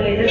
Ini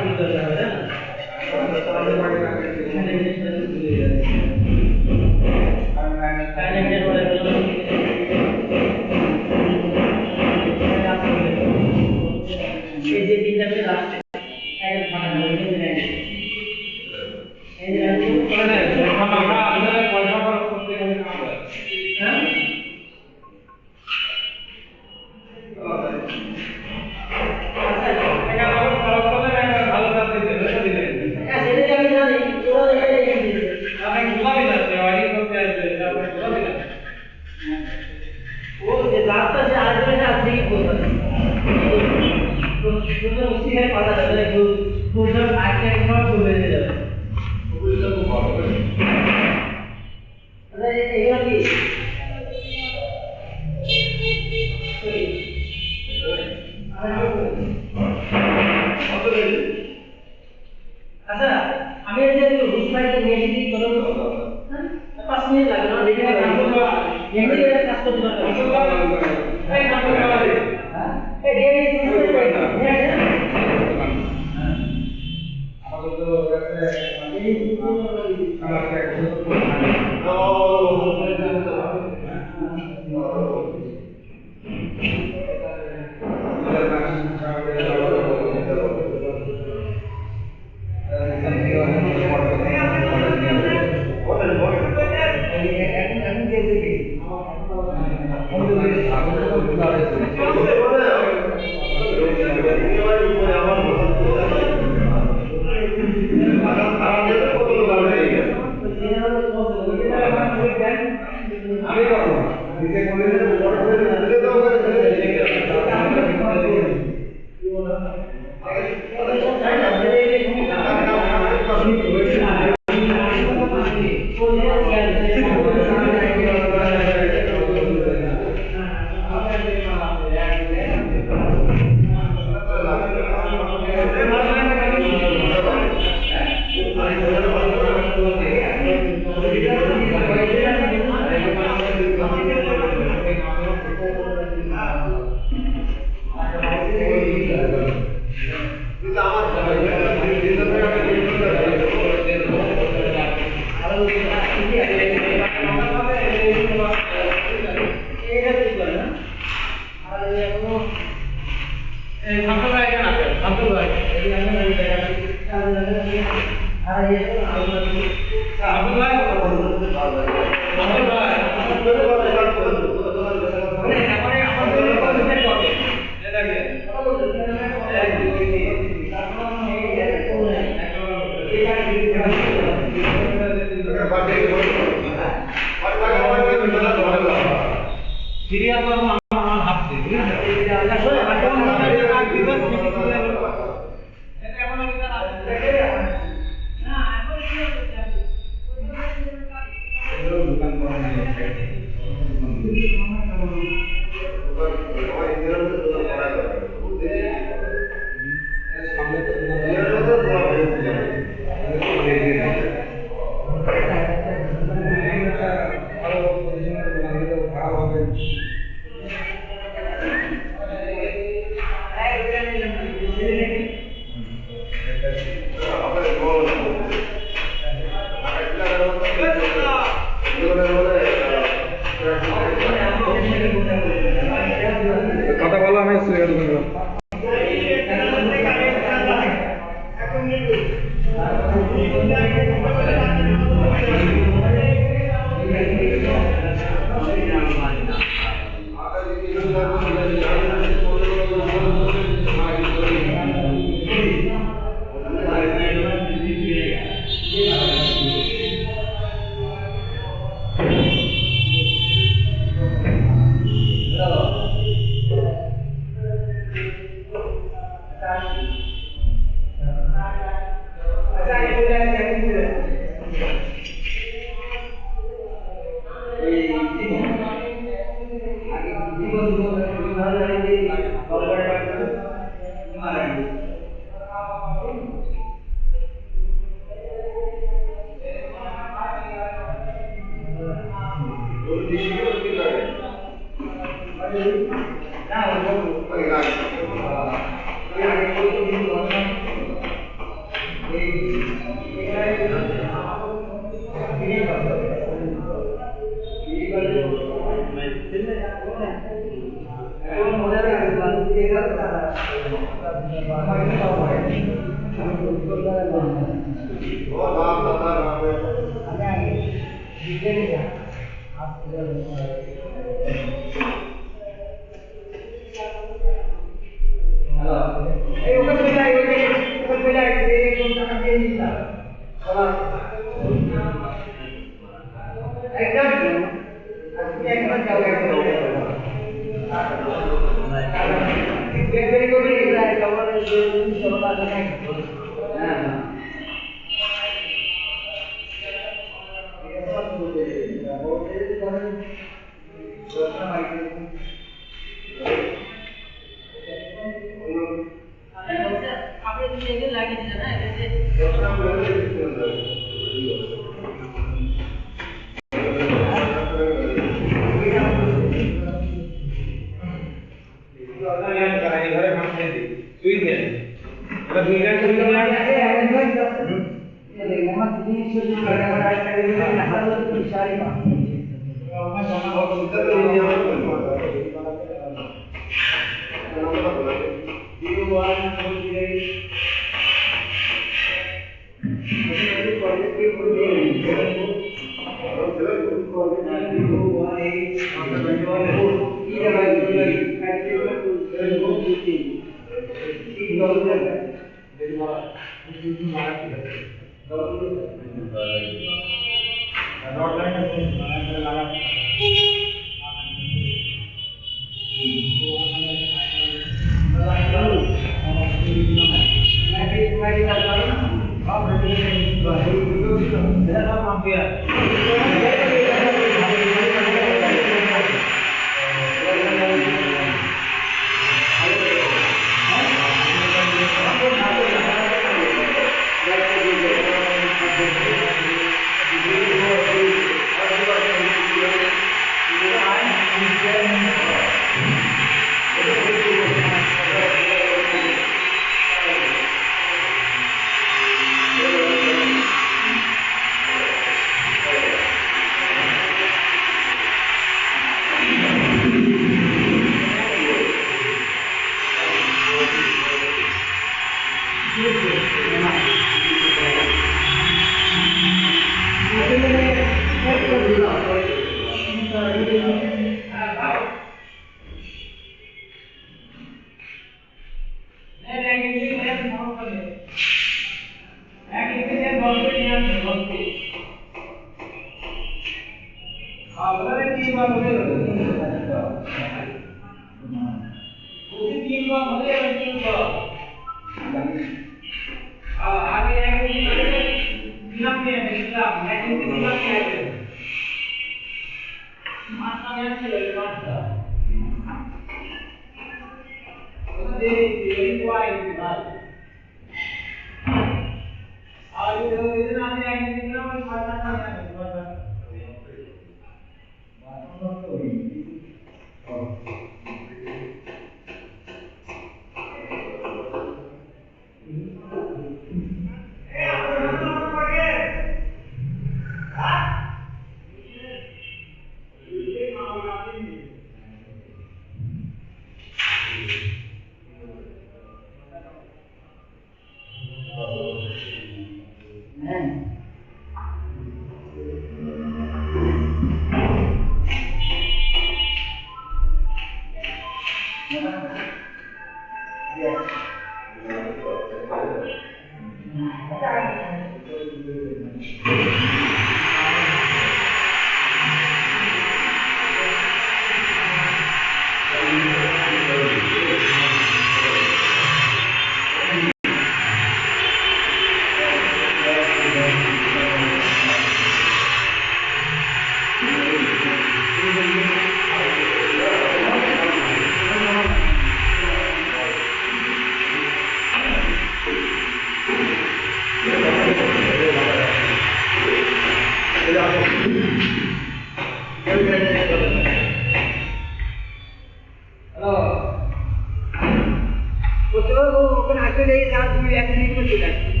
তুমি এক minute করে চলে আসবে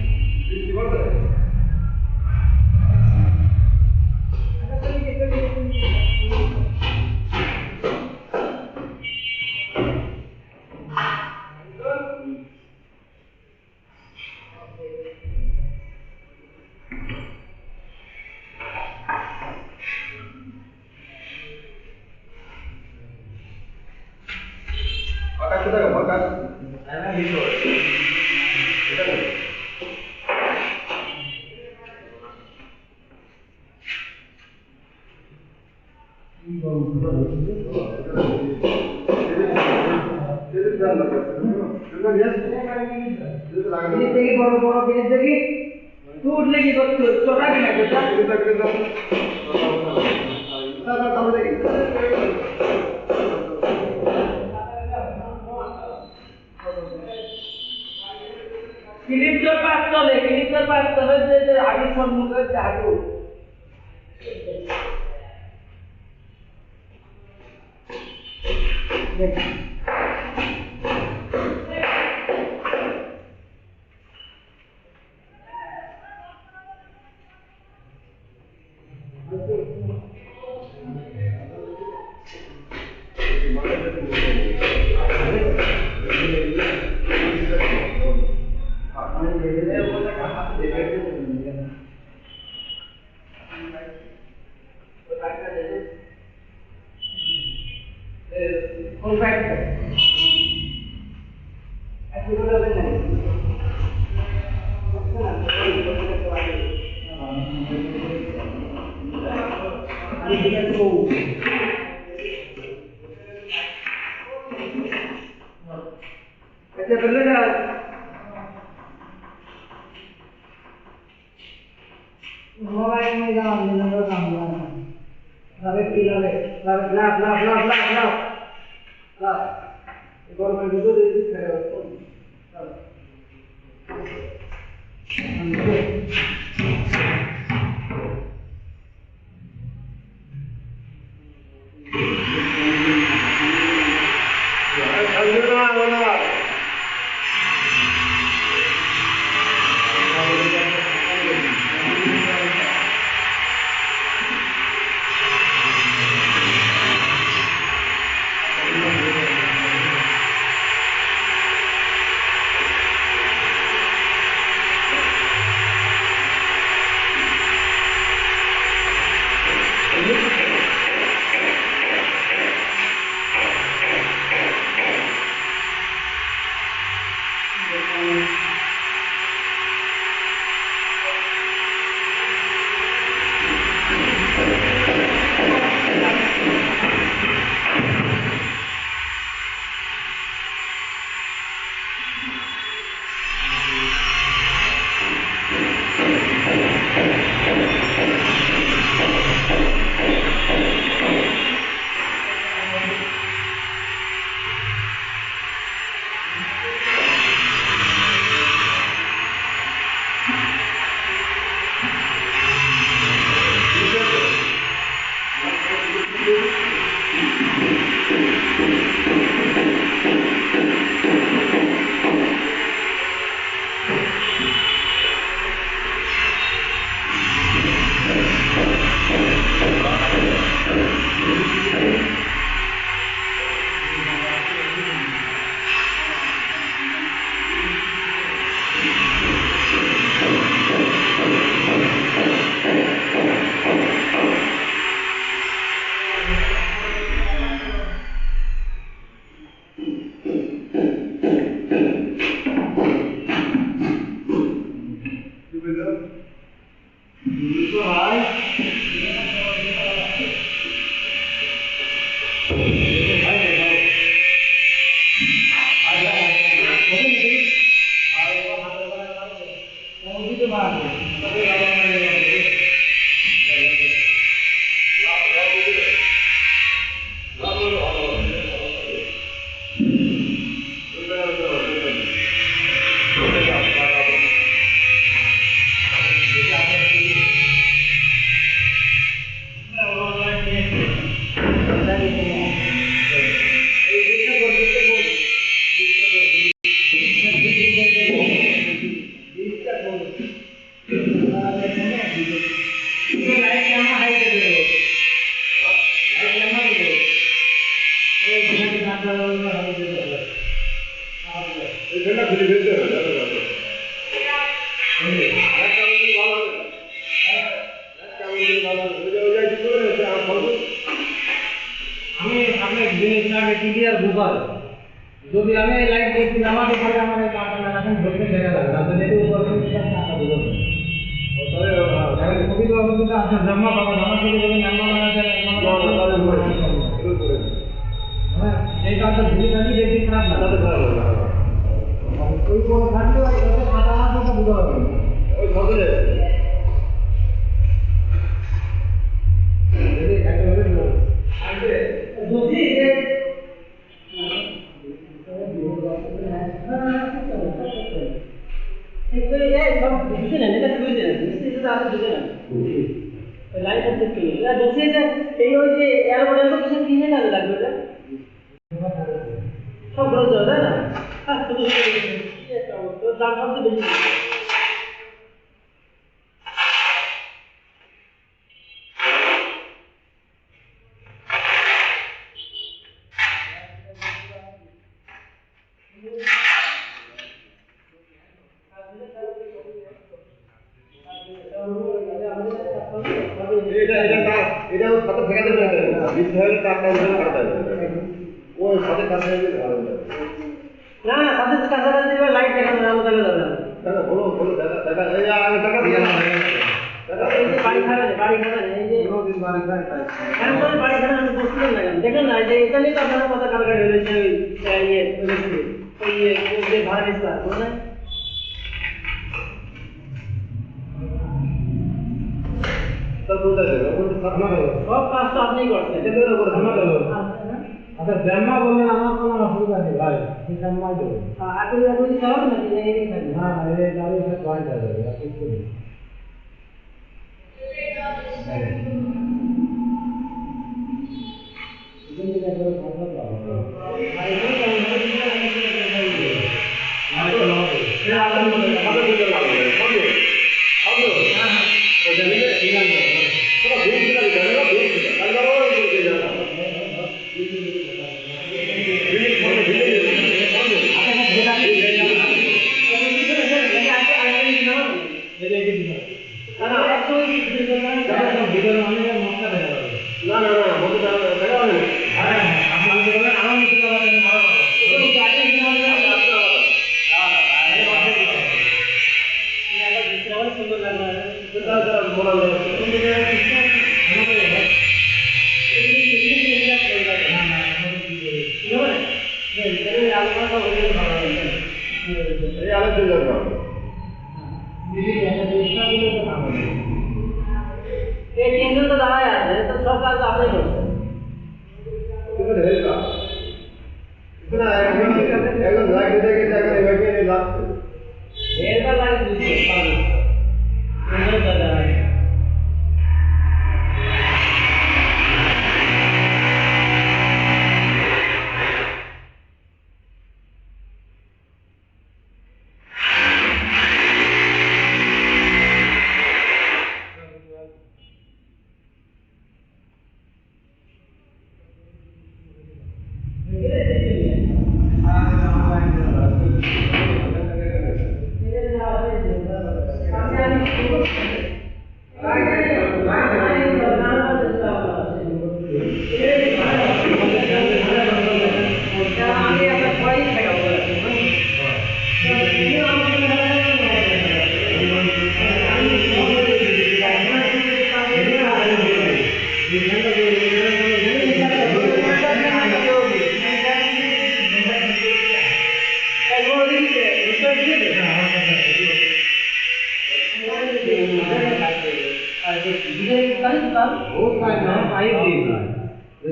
বড় বড় জিনিস দেখি তুই উঠলে কি করছো চটা কিনা ক্লিপটার পাশ চলে ক্লিপটার পাশ চলে যে আগে সম্মুখে হাঁটু Mobail mo lang nilaro kamu. Lawe pilale, lawe lap. Lap. Ikor mo dito dito kaya. আমি সামনে জিনিসটাকে টিভি আর গুগল যদি আমি লাইট দেখি আমাকে পরে আমার এই কাটা লাগাছেন ধরতে জায়গা লাগে না তো যদি উপর থেকে টাকা দিলো ওটারে আর কবি তো অবস্থা আছে জমা বাবা জমা করে দেবেন নাম্বার লাগাতে হ্যাঁ এই কাজটা ধীরে ধীরে দেখি খারাপ না খারাপ হবে ওই কোন থাকলে ওই খাতা হাতে বুঝা হবে ওই সদরে যদি একেবারে আসবে যদি এটা সাথে ফেকা দেবে না বিদ্যুৎ হলে টাকা উঠে কাটতে হবে ওই সাথে কাটতে হবে না না সাথে কাটা দিবে লাইট দেখানো না দেখা যাবে না টাকা বলো বলো টাকা এই আগে টাকা দিয়ে না টাকা এই যে বাড়ি খাবে এই যে পুরো দিন বাড়ি খায় কেন করে বাড়ি খাবে আমি বুঝতে না দেখেন না যে এটা নিয়ে আপনারা কথা কাটাকাটি হয়েছে এই যে ভাড়া দিচ্ছা বলে সব কাজ তো আপনি করছেন আচ্ছা ব্রহ্মা বললেন আমার কোনো অসুবিধা নেই ভাই ঠিক ব্রহ্মাই দেবো আপনি আপনি সব নাকি না না এই গাড়ি সব পয়েন্ট আছে কিছু নেই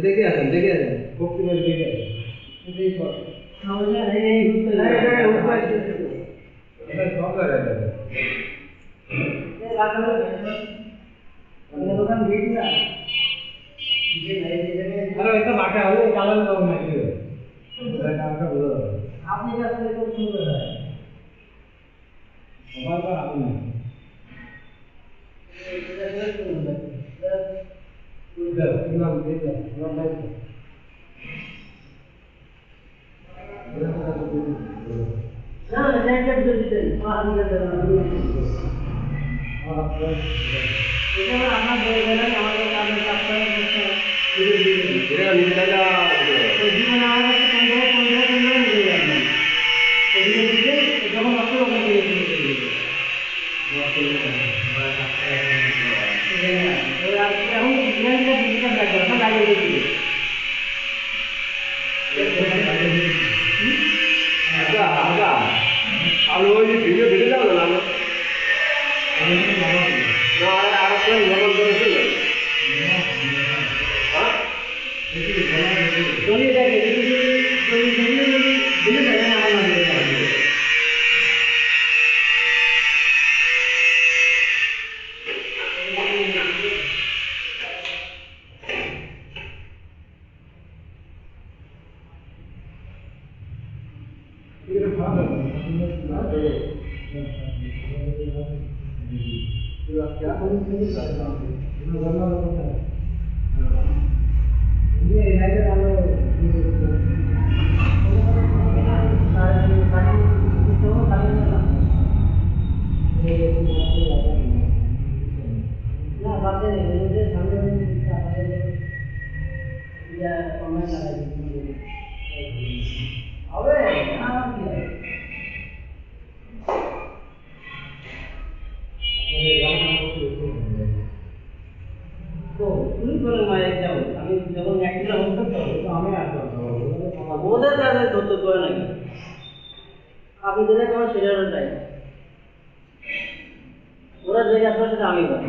দেখে আসেন ভক্তি করে দেখে আপনি না ট্যাঙ্কের ভিতরে দিতেন পাহাড়ি গেছেন এটা আপনার বলে গেলেন আমাদের কাজের কাজটা এটা নিচেটা জীবনে আমার কাছে 15 মিলে যাবে এদিকে দিকে যখন নষ্ট ওখানে দিয়ে এখন ডিজাইনটা ডিজিটাল ব্যাপার না লাগিয়ে দিয়েছি আচ্ছা আলো ওই ভিডিও ভিডিও যাবে না না আর কোন ভগবান করেছে হ্যাঁ দলিয়ে দেখে দলিয়ে দেখে না আমার নাম ওদের কাছে ধরতে করে নাকি আপনি দিলে কোনো সেটারও চাই ওরা যে আসবে সেটা আমি বলি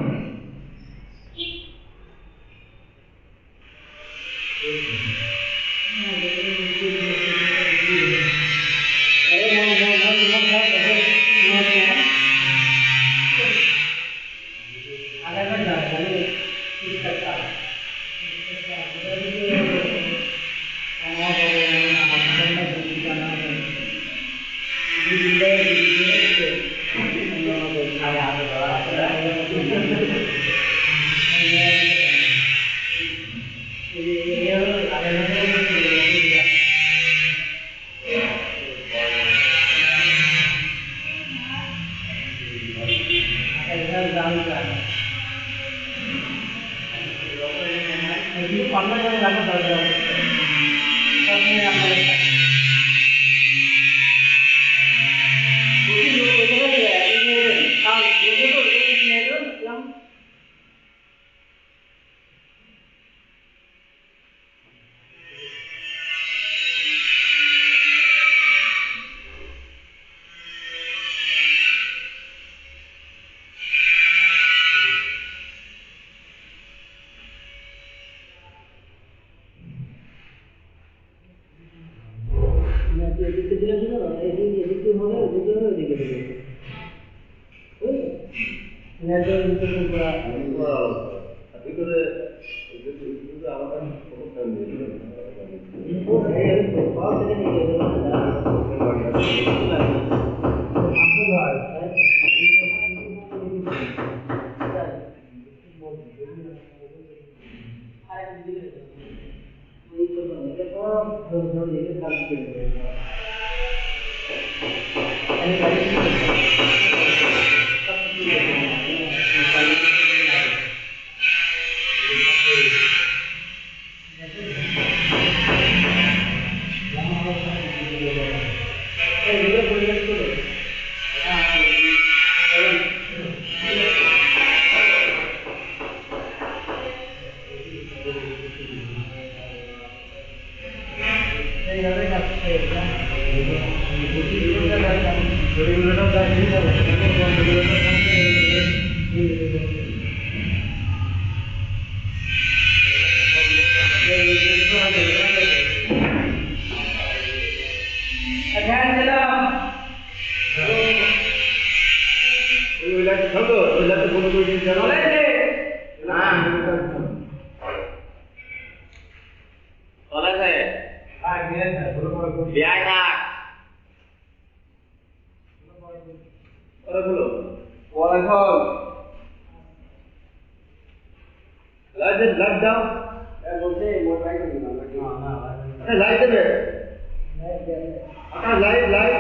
আটা লাইভ লাইভ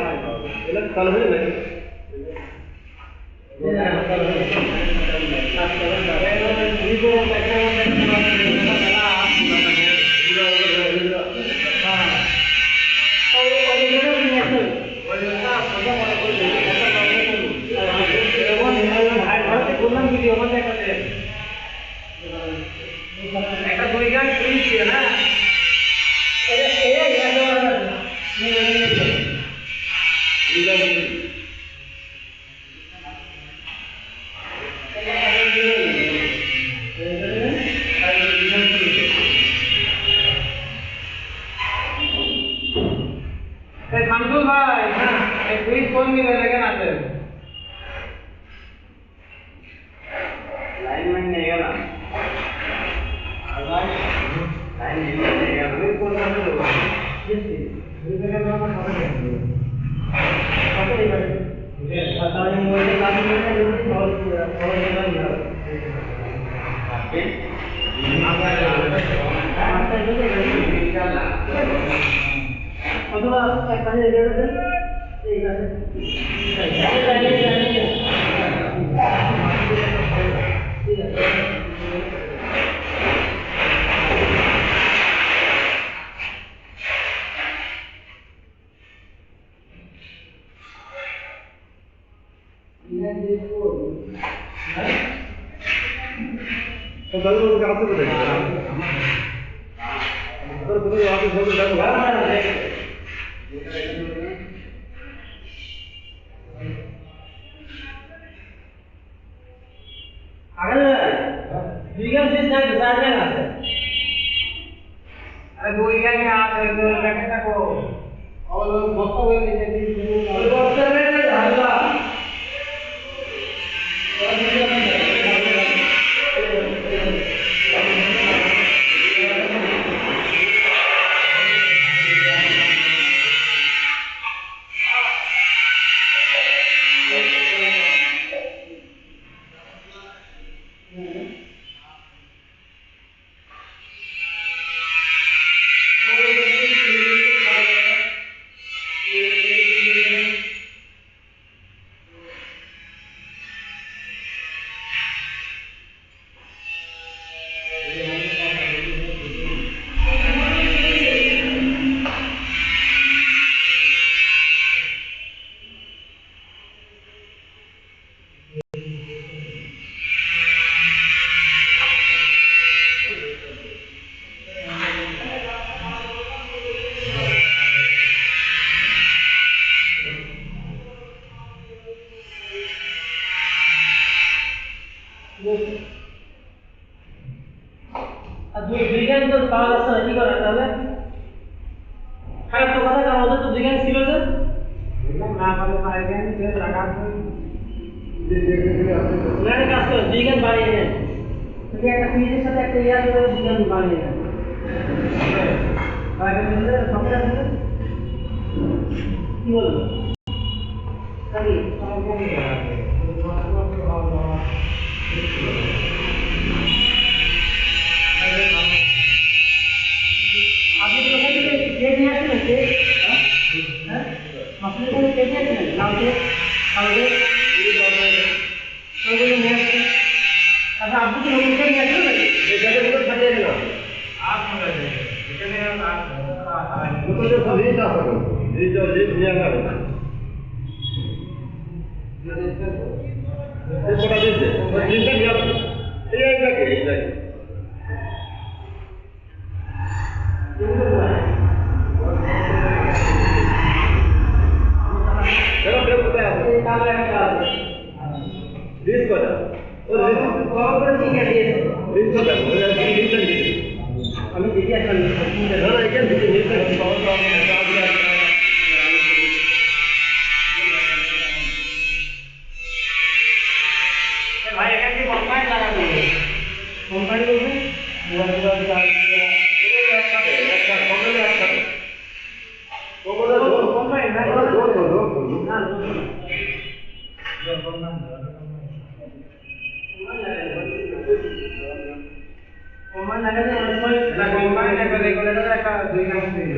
এটা চালু হয়ে গেছে একটা বৈজ্ঞান ফ্রি ছিল না শামসুল ভাই এই কুইজ কোন দিকে লেখেন আছে লাইন ম্যান নিয়ে গেলাম লাইন নিয়ে গেলাম কোন নামে দেবো অথবা এক কাজে এই কাজে तो कल लोग आपसे बताएंगे सर तुम्हें वहाँ पे फोटो डालूंगा अगर वीगन से ना डिसाइड करना है अरे दो वीगन में आप एक रखने को और बहुत हुए नहीं और बहुत सारे हल्ला বিজ্ঞান তো পাওয়া যাচ্ছে না কি করা তাহলে খারাপ তো কথা কারণ ওদের তো বিজ্ঞান ছিল যে না পারে পাইবেন যে রাখা ওনার কাজ করে বিজ্ঞান বাড়িয়ে নেন যদি একটা ফিজিক্সের সাথে একটা ইয়ার করে বিজ্ঞান বাড়িয়ে নেন কি বলবো আপনি তো ওখান থেকে কেক নিয়ে আসলেন কেক হ্যাঁ আপনি ওখানে কেক নিয়ে আসলেন লাল কেক কালো কেক ওইগুলো নিয়ে আসলেন আচ্ছা আপনি কি নতুন কেক নিয়ে আসলেন নাকি এটাকে পুরো ছাড়িয়ে দিলাম আজ মনে হয় এখানে নতুন যে জিনিস আছে এই যে জিনিস নিয়ে আসবে এই কোটা দিতে ওই জিনিসটা নিয়ে আসবে এইটাকে चलो फिर बताया ये काला का दिस को ना और और ठीक है ये दिस को ना वो दिस को नहीं हमें देखिए अच्छा नहीं ना ना ये दिस को बहुत भाई एका की कंपाइन लगा दो कंपाइन बोलते वो पूरा चार्ज किया Combine lagay na combine na ko regular na ka 2 grams din.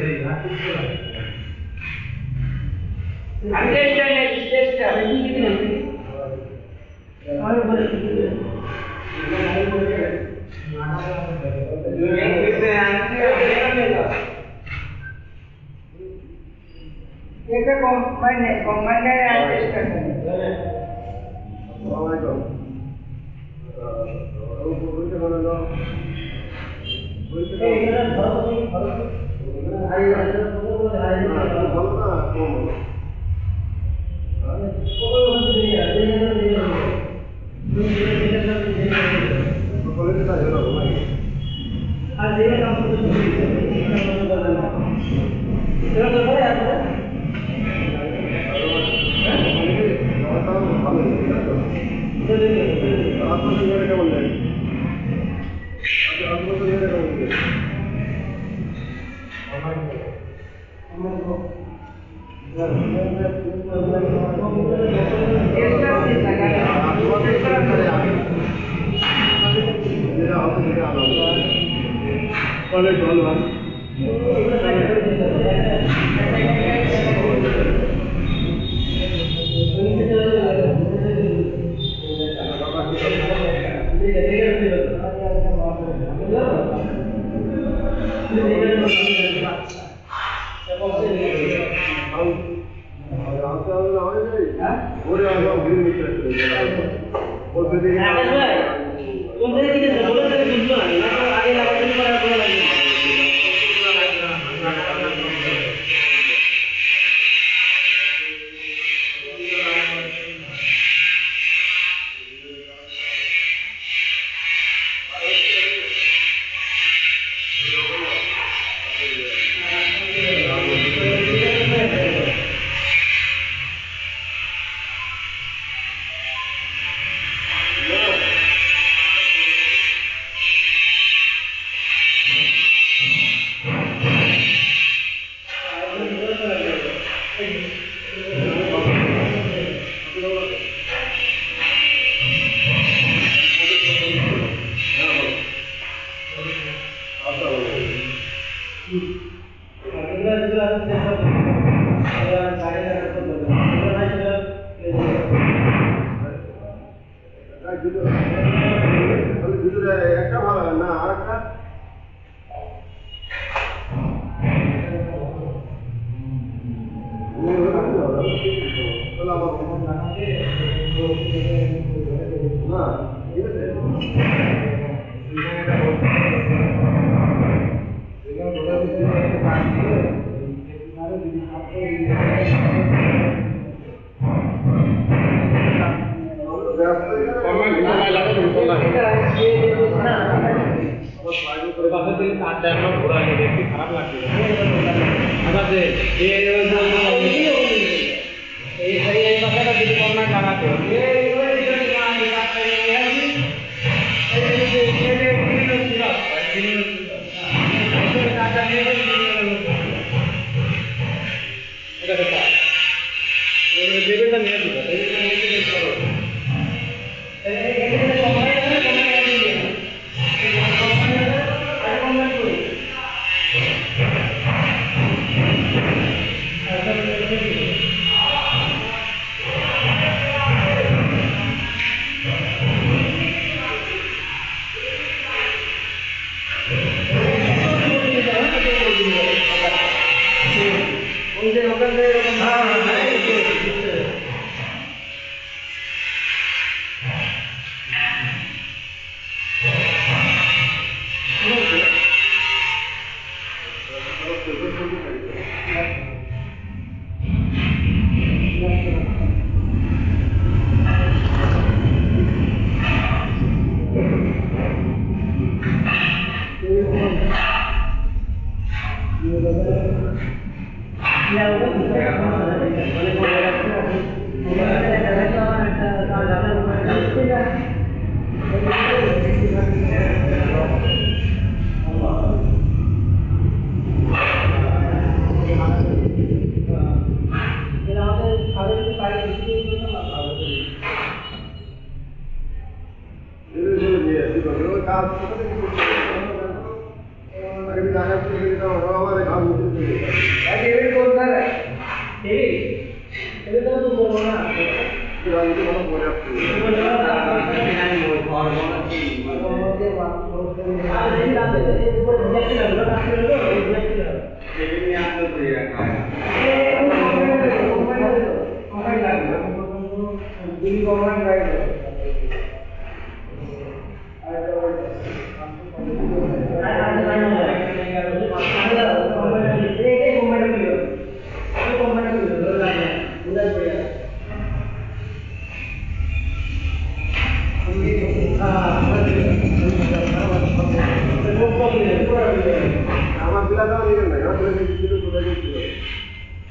আমার বিলাটাও নিয়ে না আমার ছিল কোথায় ছিল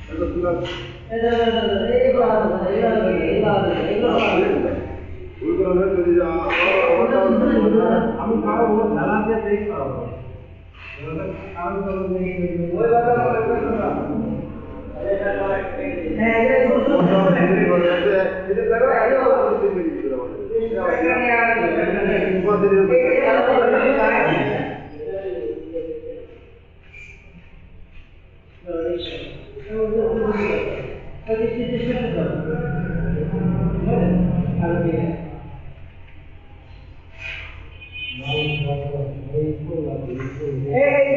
এটা ছিল ওইগুলো যদি আমি খাওয়া ঢালা দিয়ে টেস্ট করাবো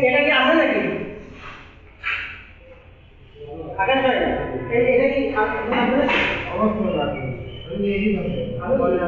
এটা কি আছে নাকি আকাশ ভাই এটা কি অবশ্যই লাগবে আমি বলি না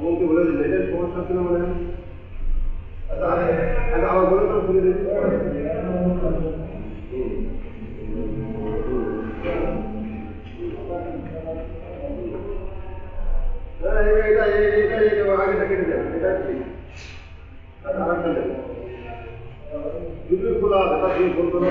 বলতে বলে দিলে এটা সমস্যা ছিল মানে আমার বলে তো শুনে দিচ্ছি আগে কেটে দেন এটা ঠিক আরেকটা দেন দুটোই খোলা আছে তার দুই ফোন করে